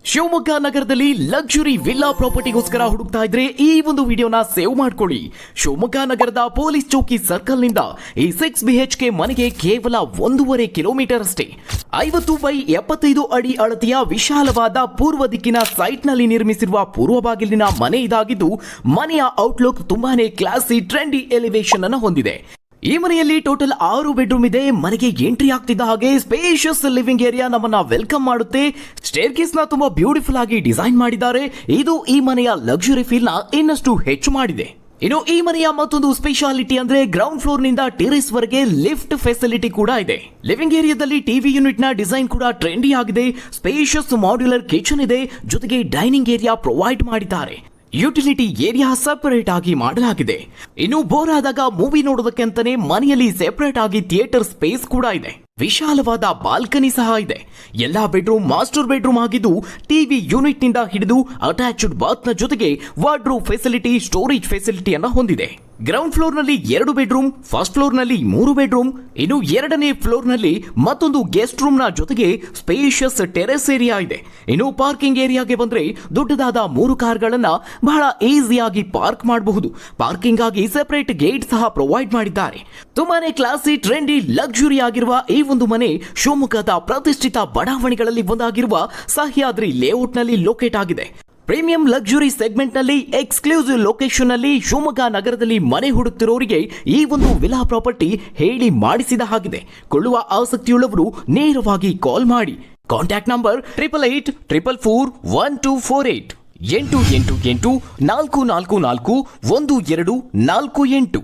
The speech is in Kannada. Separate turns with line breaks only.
ಶಿವಮೊಗ್ಗ ನಗರದಲ್ಲಿ ಲಕ್ಸುರಿ ವಿಲ್ಲಾ ಪ್ರಾಪರ್ಟಿಗೋಸ್ಕರ ಹುಡುಕ್ತಾ ಇದ್ರೆ ಈ ಒಂದು ವಿಡಿಯೋನ ಸೇವ್ ಮಾಡ್ಕೊಳ್ಳಿ. ಶಿವಮೊಗ್ಗ ನಗರದ ಪೊಲೀಸ್ ಚೌಕಿ ಸರ್ಕಲ್ ನಿಂದ ಈ 6 BHK ಮನೆಗೆ ಕೇವಲ 1.5 ಕಿಲೋಮೀಟರ್ ಅಷ್ಟೇ. 50 ಬೈ 75 ಅಡಿ ಅಳತೆಯ ವಿಶಾಲವಾದ ಪೂರ್ವ ದಿಕ್ಕಿನ ಸೈಟ್ ನಲ್ಲಿ ನಿರ್ಮಿಸಿರುವ ಪೂರ್ವ ಬಾಗಿಲಿನ ಮನೆ ಇದಾಗಿದ್ದು, ಮನೆಯ ಔಟ್ಲುಕ್ ತುಂಬಾನೇ ಕ್ಲಾಸಿ ಟ್ರೆಂಡಿ ಎಲಿವೇಶನ್ ಅನ್ನು ಹೊಂದಿದೆ. ಈ ಮನೆಯಲ್ಲಿ ಟೋಟಲ್ 6 ಬೆಡ್ರೂಮ್ ಇದೆ. ಮನೆಗೆ ಎಂಟ್ರಿ ಆಗ್ತಿದ್ದ ಹಾಗೆ ಸ್ಪೇಷಿಯಸ್ ಲಿವಿಂಗ್ ಏರಿಯಾ ನಮ್ಮನ್ನ ವೆಲ್ಕಮ್ ಮಾಡುತ್ತೆ. ಸ್ಟೇರ್ ಕೇಸ್ ನ ತುಂಬಾ ಬ್ಯೂಟಿಫುಲ್ ಆಗಿ ಡಿಸೈನ್ ಮಾಡಿದ್ದಾರೆ. ಇದು ಈ ಮನೆಯ ಲಕ್ಸುರಿ ಫೀಲ್ ನ ಇನ್ನಷ್ಟು ಹೆಚ್ಚು ಮಾಡಿದೆ. ಇನ್ನು ಈ ಮನೆಯ ಮತ್ತೊಂದು ಸ್ಪೆಷಾಲಿಟಿ ಅಂದ್ರೆ ಗ್ರೌಂಡ್ ಫ್ಲೋರ್ ನಿಂದ ಟೆರೇಸ್ ವರೆಗೆ ಲಿಫ್ಟ್ ಫೆಸಿಲಿಟಿ ಕೂಡ ಇದೆ. ಲಿವಿಂಗ್ ಏರಿಯಾದಲ್ಲಿ ಟಿವಿ ಯೂನಿಟ್ ನ ಡಿಸೈನ್ ಕೂಡ ಟ್ರೆಂಡಿ ಆಗಿದೆ. ಸ್ಪೇಷಿಯಸ್ ಮಾಡ್ಯುಲರ್ ಕಿಚನ್ ಇದೆ, ಜೊತೆಗೆ ಡೈನಿಂಗ್ ಏರಿಯಾ ಪ್ರೊವೈಡ್ ಮಾಡಿದ್ದಾರೆ. ಯುಟಿಲಿಟಿ ಏರಿಯಾ ಸೆಪರೇಟ್ ಆಗಿ ಮಾಡಲಾಗಿದೆ. ಇನ್ನು ಬೋರ್ ಆದಾಗ ಮೂವಿ ನೋಡೋದಕ್ಕೆ ಅಂತಾನೆ ಮನೆಯಲ್ಲಿ ಸೆಪರೇಟ್ ಆಗಿ ಥಿಯೇಟರ್ ಸ್ಪೇಸ್ ಕೂಡ ಇದೆ. ವಿಶಾಲವಾದ ಬಾಲ್ಕನಿ ಸಹ ಇದೆ. ಎಲ್ಲಾ ಬೆಡ್ರೂಮ್ ಮಾಸ್ಟರ್ ಬೆಡ್ರೂಮ್ ಆಗಿದ್ದು, ಟಿವಿ ಯೂನಿಟ್ ನಿಂದ ಹಿಡಿದು ಅಟ್ಯಾಚ್ಡ್ ಬಾತ್ ನ ಜೊತೆಗೆ ವಾರ್ಡ್ರೋಬ್ ಫೆಸಿಲಿಟಿ, ಸ್ಟೋರೇಜ್ ಫೆಸಿಲಿಟಿಯನ್ನ ಹೊಂದಿದೆ. ಗ್ರೌಂಡ್ ಫ್ಲೋರ್ ನಲ್ಲಿ 2 ಬೆಡ್ರೂಮ್, ಫಸ್ಟ್ ಫ್ಲೋರ್ ನಲ್ಲಿ 3 ಬೆಡ್ರೂಮ್, ಇನ್ನು 2ನೇ ಫ್ಲೋರ್ ನಲ್ಲಿ ಮತ್ತೊಂದು ಗೆಸ್ಟ್ ರೂಮ್ ನ ಜೊತೆಗೆ ಸ್ಪೇಷಿಯಸ್ ಟೆರೆಸ್ ಏರಿಯಾ ಇದೆ. ಇನ್ನು ಪಾರ್ಕಿಂಗ್ ಏರಿಯಾಗೆ ಬಂದ್ರೆ ದೊಡ್ಡದಾದ 3 ಕಾರ್ಗಳನ್ನ ಬಹಳ ಈಸಿಯಾಗಿ ಪಾರ್ಕ್ ಮಾಡಬಹುದು. ಪಾರ್ಕಿಂಗ್ ಆಗಿ ಸೆಪರೇಟ್ ಗೇಟ್ ಸಹ ಪ್ರೊವೈಡ್ ಮಾಡಿದ್ದಾರೆ. ತುಂಬಾನೇ ಕ್ಲಾಸಿ ಟ್ರೆಂಡಿ ಲಕ್ಸುರಿ ಆಗಿರುವ ಈ ಒಂದು ಮನೆ ಶಿವಮೊಗ್ಗದ ಪ್ರತಿಷ್ಠಿತ ಬಡಾವಣೆಗಳಲ್ಲಿ ಒಂದಾಗಿರುವ ಸಹ್ಯಾದ್ರಿ ಲೇಔಟ್ ನಲ್ಲಿ ಲೊಕೇಟ್ ಆಗಿದೆ. ಪ್ರೀಮಿಯಂ ಲಕ್ಸುರಿ ಸೆಗ್ಮೆಂಟ್ ನಲ್ಲಿ ಎಕ್ಸ್ಕ್ಲೂಸಿವ್ ಲೊಕೇಶನ್ ನಲ್ಲಿ ಶಿವಮೊಗ್ಗ ನಗರದಲ್ಲಿ ಮನೆ ಹುಡುಕ್ತಿರೋರಿಗೆ ಈ ಒಂದು ವಿಲಾ ಪ್ರಾಪರ್ಟಿ ಹೇಳಿ ಮಾಡಿಸಿದ ಹಾಗಿದೆ. ಕೊಳ್ಳುವ ಆಸಕ್ತಿಯುಳ್ಳವರು ನೇರವಾಗಿ ಕಾಲ್ ಮಾಡಿ. Contact number 8884441248 888 444 1248.